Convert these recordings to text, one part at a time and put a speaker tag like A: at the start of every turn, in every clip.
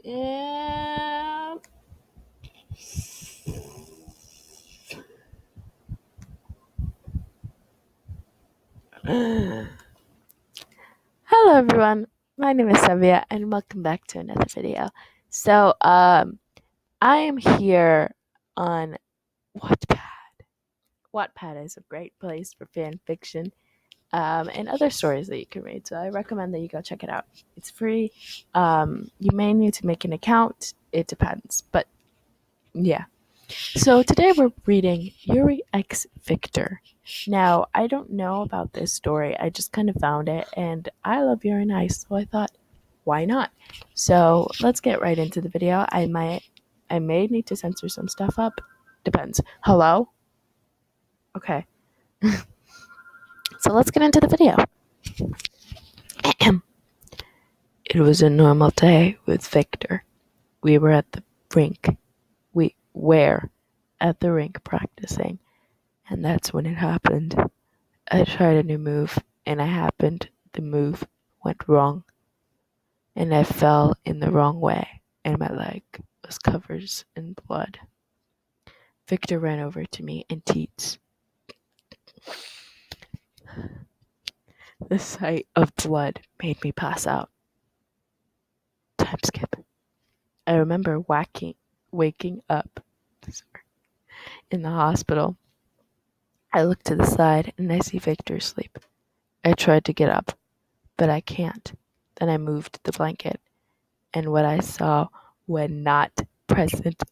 A: And hello everyone, my name is Savia and welcome back to another video. I am here on Wattpad. Wattpad is a great place for fan fiction and other stories that you can read, so I recommend that you go check it out. It's free. You may need to make an account, it depends, but yeah. So today we're reading Yuri X Victor. Now, I don't know about this story. I just kind of found it and I love Yuri Nice, so I thought, why not? So let's get right into the video. I may need to censor some stuff up. Depends. Hello? Okay. So let's get into the video. It was a normal day with Victor. We were at the rink. We were at the rink practicing, and that's when it happened. I tried a new move, and the move went wrong, and I fell in the wrong way, and my leg was covered in blood. Victor ran over to me and teats. The sight of blood made me pass out. Time skip. I remember waking up in the hospital. I look to the side, and I see Victor asleep. I tried to get up, but I can't. Then I moved the blanket, and what I saw when not present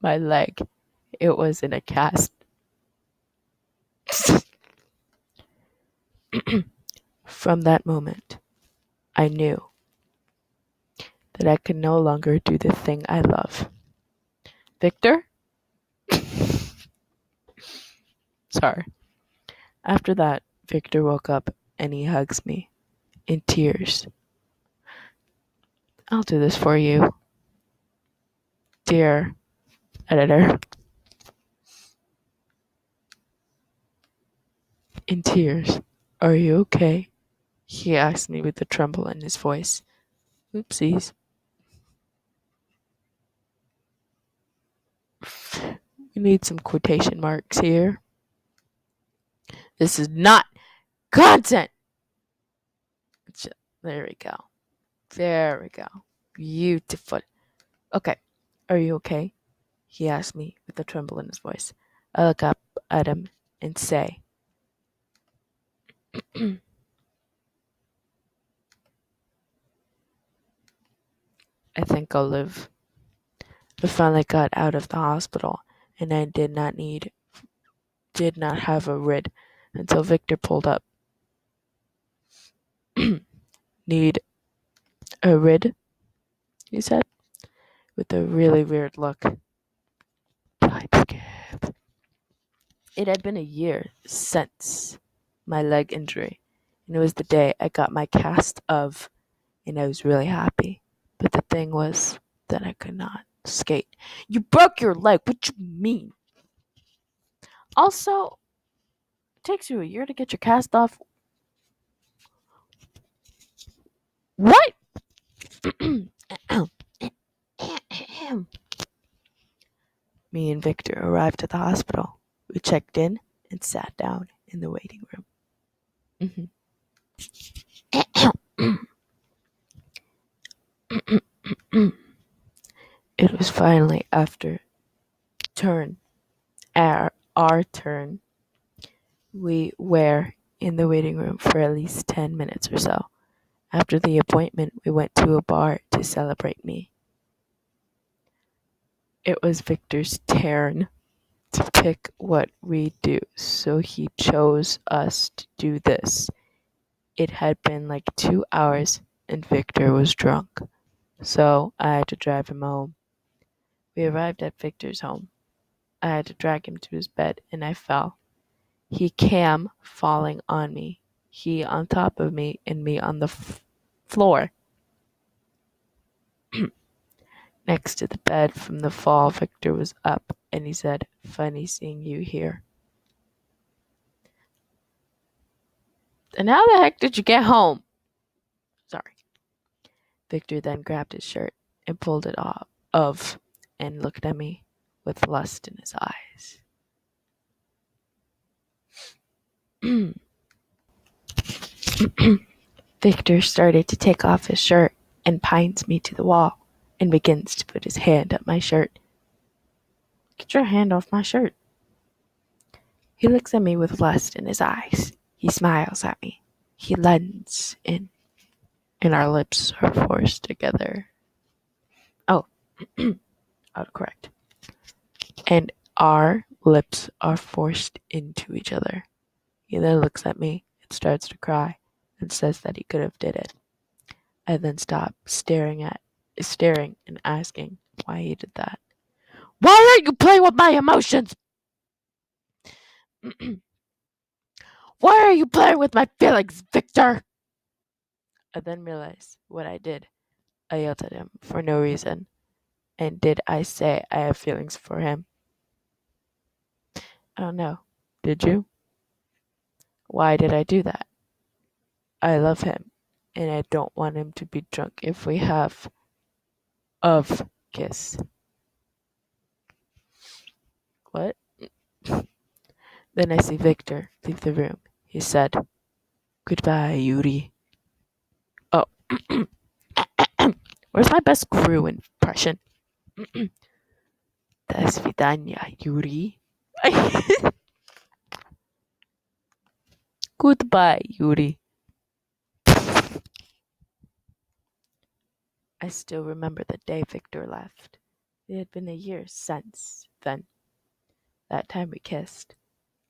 A: my leg, it was in a cast. From that moment, I knew that I could no longer do the thing I love. Victor? Sorry. After that, Victor woke up and he hugs me in tears. I'll do this for you, dear editor. In tears. Are you okay? He asked me with a tremble in his voice. Oopsies. We need some quotation marks here. This is not content. There we go. There we go. Beautiful. Okay. Are you okay? He asked me with a tremble in his voice. I look up at him and say, I think I'll live. I finally got out of the hospital and I did not have a rid until Victor pulled up. Need a rid? He said, with a really weird look. Time skip. It had been a year since my leg injury, and it was the day I got my cast of, and I was really happy. But the thing was that I could not skate. You broke your leg. What you mean? Also, it takes you a year to get your cast off. What? Me and Victor arrived at the hospital. We checked in and sat down in the waiting room. It was finally after our turn. We were in the waiting room for at least 10 minutes or so. After the appointment, we went to a bar to celebrate me. It was Victor's turn to pick what we do, so he chose us to do this. It had been like 2 hours and Victor was drunk, so I had to drive him home. We arrived at Victor's home. I had to drag him to his bed and I fell. He came falling on me. He on top of me and me on the floor. Next to the bed from the fall, Victor was up and he said, "Funny seeing you here." And how the heck did you get home? Sorry. Victor then grabbed his shirt and pulled it off and looked at me with lust in his eyes. Victor started to take off his shirt and pines me to the wall and begins to put his hand up my shirt. Get your hand off my shirt. He looks at me with lust in his eyes. He smiles at me. He leans in, and our lips are forced together. Oh, autocorrect. And our lips are forced into each other. He then looks at me and starts to cry and says that he could have did it. I then stop staring and asking why he did that. Why are you playing with my emotions? Why are you playing with my feelings, Victor? I then realized what I did. I yelled at him for no reason. And did I say I have feelings for him? I don't know. Did you? Why did I do that? I love him, and I don't want him to be drunk if we have of kiss. What? Then I see Victor leave the room. He said, "Goodbye, Yuri." Oh, where's my best Gru impression? До свидания, Yuri. Goodbye, Yuri. I still remember the day Victor left. It had been a year since then. That time we kissed.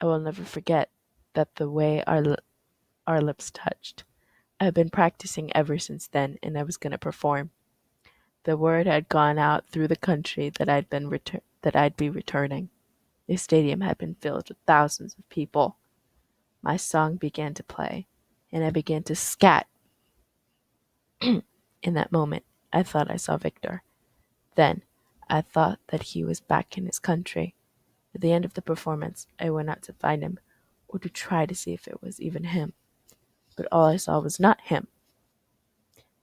A: I will never forget that the way our lips touched. I had been practicing ever since then, and I was going to perform. The word had gone out through the country that I'd be returning. The stadium had been filled with thousands of people. My song began to play, and I began to scat. In that moment, I thought I saw Victor. Then, I thought that he was back in his country. At the end of the performance, I went out to find him, or to try to see if it was even him. But all I saw was not him.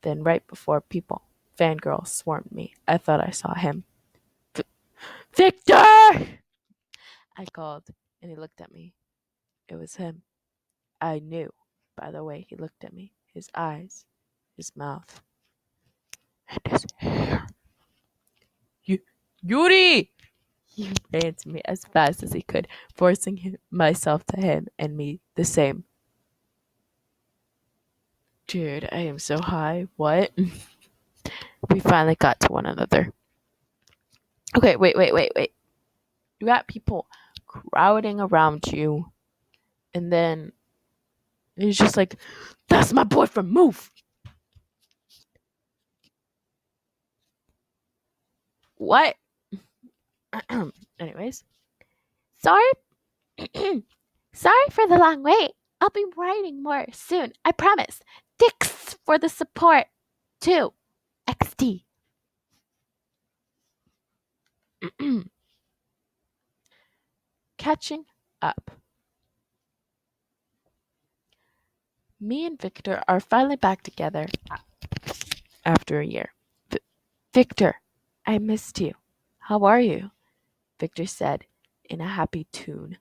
A: Then, right before fangirls swarmed me, I thought I saw him. Victor! I called, and he looked at me. It was him. I knew by the way he looked at me, his eyes, his mouth, and his hair. Yuri! He ran to me as fast as he could, forcing myself to him and me the same. Dude, I am so high. What? We finally got to one another. Okay, wait. You got people crowding around you, and then he's just like, "That's my boyfriend, move!" What? Anyways. Sorry. Sorry for the long wait. I'll be writing more soon, I promise. Thanks for the support, too. XD. Catching up. Me and Victor are finally back together after a year. Victor, I missed you. How are you? Victor said in a happy tune.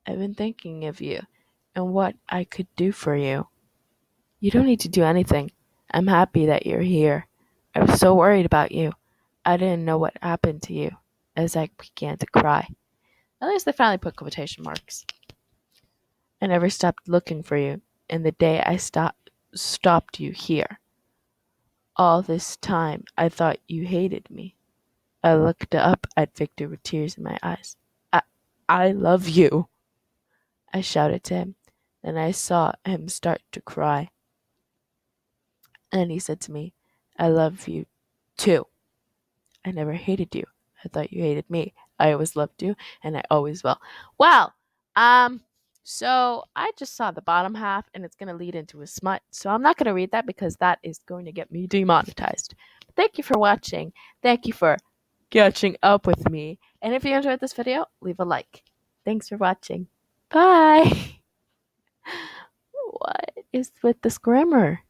A: I've been thinking of you and what I could do for you. You don't need to do anything. I'm happy that you're here. I was so worried about you. I didn't know what happened to you, as I began to cry. At least they finally put quotation marks. I never stopped looking for you, and the day I stopped you here. All this time, I thought you hated me. I looked up at Victor with tears in my eyes. I love you, I shouted to him. Then I saw him start to cry. And he said to me, I love you too. I never hated you. I thought you hated me. I always loved you, and I always will. Well, so I just saw the bottom half, and it's going to lead into a smut. So I'm not going to read that because that is going to get me demonetized. But thank you for watching. Thank you for catching up with me. And if you enjoyed this video, leave a like. Thanks for watching. Bye. What is with this grammar?